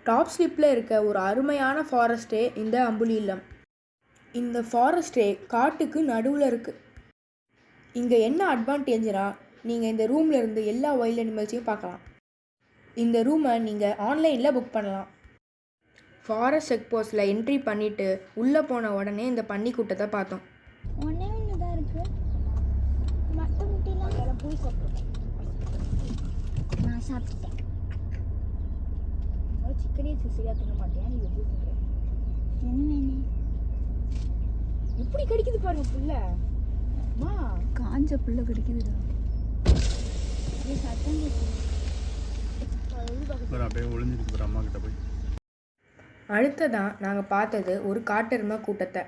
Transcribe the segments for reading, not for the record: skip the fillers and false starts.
Top ஸ்லிப்பில் இருக்க ஒரு அருமையான ஃபாரஸ்ட்டே இந்த அம்புலி இல்லம். இந்த ஃபாரஸ்ட்டே காட்டுக்கு நடுவில் இருக்குது. இங்கே என்ன அட்வான்டேஜ்னா, நீங்கள் இந்த ரூமில் இருந்து எல்லா வைல்ட் அனிமல்ஸையும் பார்க்கலாம். இந்த ரூமை நீங்கள் ஆன்லைனில் புக் பண்ணலாம். ஃபாரஸ்ட் செக் போஸ்ட்டில் என்ட்ரி பண்ணிவிட்டு உள்ளே போன உடனே இந்த பன்னி கூட்டத்தை பார்த்தோம். சாப்பிட்டேன். சிக்கனே சரியா தின்ன மாட்டேன். நீ எப்படி தின்ற? என்ன வேணும்? எப்படி கடிக்குது பாருங்க புள்ள. அம்மா காஞ்ச புள்ள கடிக்குதுடா. நீ சத்தம் கேக்குது. அப்படியே ஒளிஞ்சிருக்கு அம்மா கிட்ட போய். அடுத்ததான் நாங்கள் பார்த்தது ஒரு காட்டெருமை கூட்டத்தை.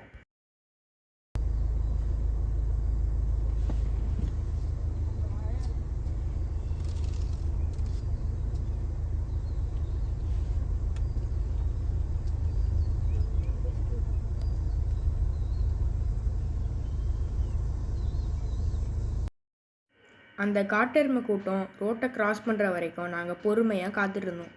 அந்த காட்டெருமை கூட்டம் ரோட்டை கிராஸ் பண்ணுற வரைக்கும் நாங்கள் பொறுமையாக காத்துட்ருந்தோம்.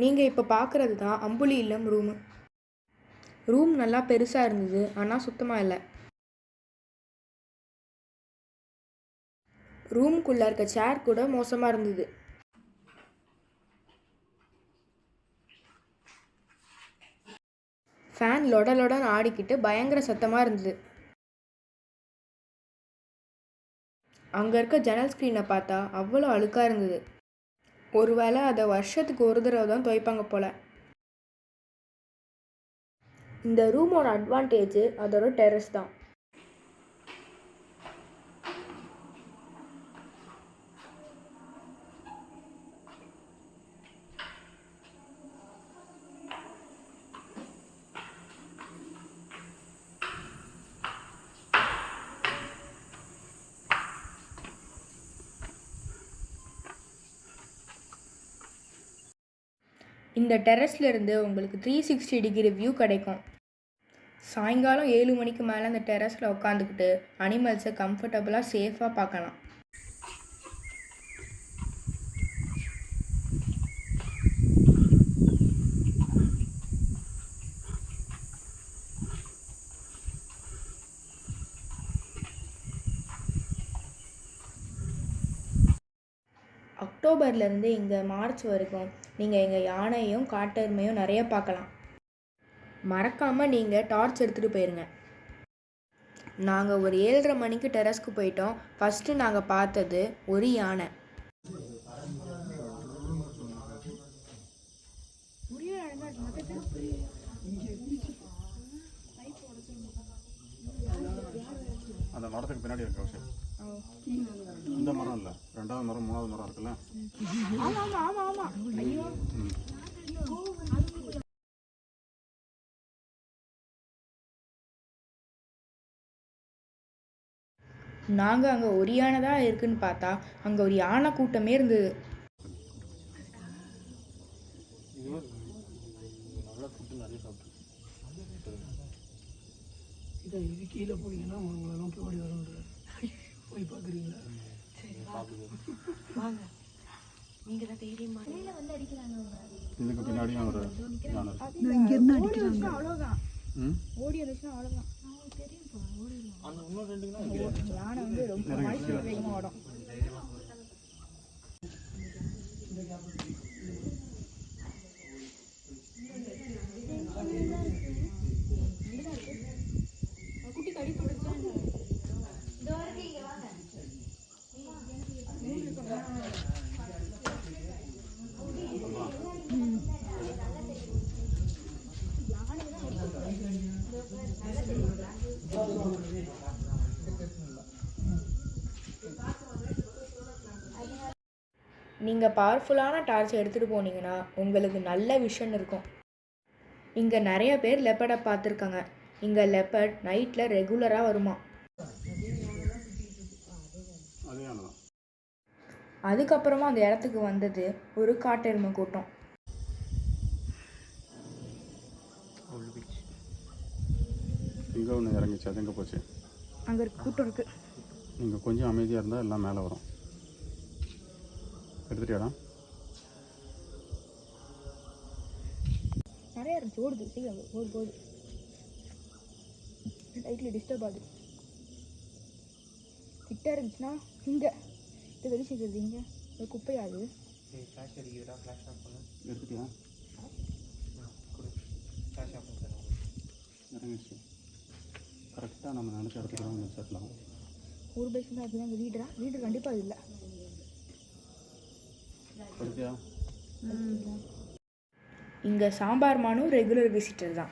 நீங்கள் இப்போ பார்க்குறது தான் அம்புலி இல்லம் ரூமு. ரூம் நல்லா பெருசாக இருந்தது, ஆனால் சுத்தமாக இல்லை. ரூமுக்குள்ளே இருக்க சேர் கூட மோசமாக இருந்தது. ஃபேன் லொடலொடன்னு ஆடிக்கிட்டு பயங்கர சத்தமாக இருந்தது. அங்கே இருக்க ஜன்னல் ஸ்க்ரீனை பார்த்தா அவ்வளோ அழுக்காக இருந்தது. ஒருவேளை அதை வருஷத்துக்கு ஒரு தடவை தான் துவைப்பாங்க போல். இந்த ரூமோட அட்வான்டேஜ் அதோட டெரஸ் தான். இந்த டெரஸில் இருந்து உங்களுக்கு 360 டிகிரி வியூ கிடைக்கும். சாயங்காலம் 7 மணிக்கு மேலே அந்த டெரஸில் உட்காந்துக்கிட்டு அனிமல்ஸை கம்ஃபர்டபுளாக சேஃபாக பார்க்கலாம். அக்டோபர்லேருந்து இங்கே மார்ச் வரைக்கும் நீங்கள் எங்கள் யானையும் காட்டெருமையும் நிறைய பார்க்கலாம். மறக்காமல் நீங்கள் டார்ச் எடுத்துகிட்டு போயிருங்க. நாங்கள் ஒரு 7:30 மணிக்கு டெரஸ்க்கு போயிட்டோம். ஃபஸ்ட்டு நாங்கள் பார்த்தது ஒரு யானை. அந்த மரத்துக்கு பின்னாடி இருக்க விஷயம் இந்த மரம் இல்லை, 2வது மரம் 3வது மரம் இருக்குல்ல. நாங்கள் அங்கே ஒரு யானை தான் இருக்குன்னு பார்த்தா அங்கே ஒரு யானை கூட்டமே இருந்தது. இது கீழே போனீங்கன்னா உங்களெல்லாம் போய் வரும்ன்ற போய் பார்க்குறீங்களா? வாங்க, நீங்கள் தான் தைரியமா வந்து அடிக்கிறாங்க. இதுக்கு பின்னாடியும் ஒரு இங்கேருந்து அடிக்கிறாங்க. அவ்வளோதான், ஓடி வந்துச்சுன்னா அவ்வளோதான். தெரியும்ப்பா, ஓடிடலாம். யானை வந்து ரொம்ப வேகமாக ஓடும். குட்டி கடி போடுச்சா? நீங்கள் பவர்ஃபுல்லான டார்ச் எடுத்துகிட்டு போனீங்கன்னா உங்களுக்கு நல்ல விஷன் இருக்கும். இங்கே நிறைய பேர் லெப்பர்டை பார்த்துருக்காங்க. இங்கே லெப்பர்ட் நைட்டில் ரெகுலராக வருமா. அதே ஆனதான். அதுக்கப்புறமா அந்த இடத்துக்கு வந்தது ஒரு காட்டெருமை கூட்டம். இங்கே ஒன்று இறங்கிச்சு, அது எங்கே போச்சு? அங்கே இருக்கு, கூட்டம் இருக்கு. நீங்கள் கொஞ்சம் அமைதியாக இருந்தால் எல்லாம் மேலே வரும். எடுத்துட்டியாடா? நிறையா இருந்துச்சு, ஓடுது சீக்கிரம் போகுது. லைட்டில் டிஸ்டர்ப் ஆகுது. கிட்ட இருந்துச்சுன்னா இங்கே இது வெளி சேர்க்குறது, இங்கே ஒரு குப்பையாது. எடுத்துட்டியா? இறங்கிடுச்சு. கரெக்டாக நம்ம நினச்ச இடத்துக்கு தான் வந்து செட்டில் ஆகும். ஒரு பேஷன் தான் இருக்குது. அங்கே லீடர் கண்டிப்பாக இல்லை. எடுத்தியா? இங்கே சாம்பார் மானும் ரெகுலர் விசிட்டர் தான்.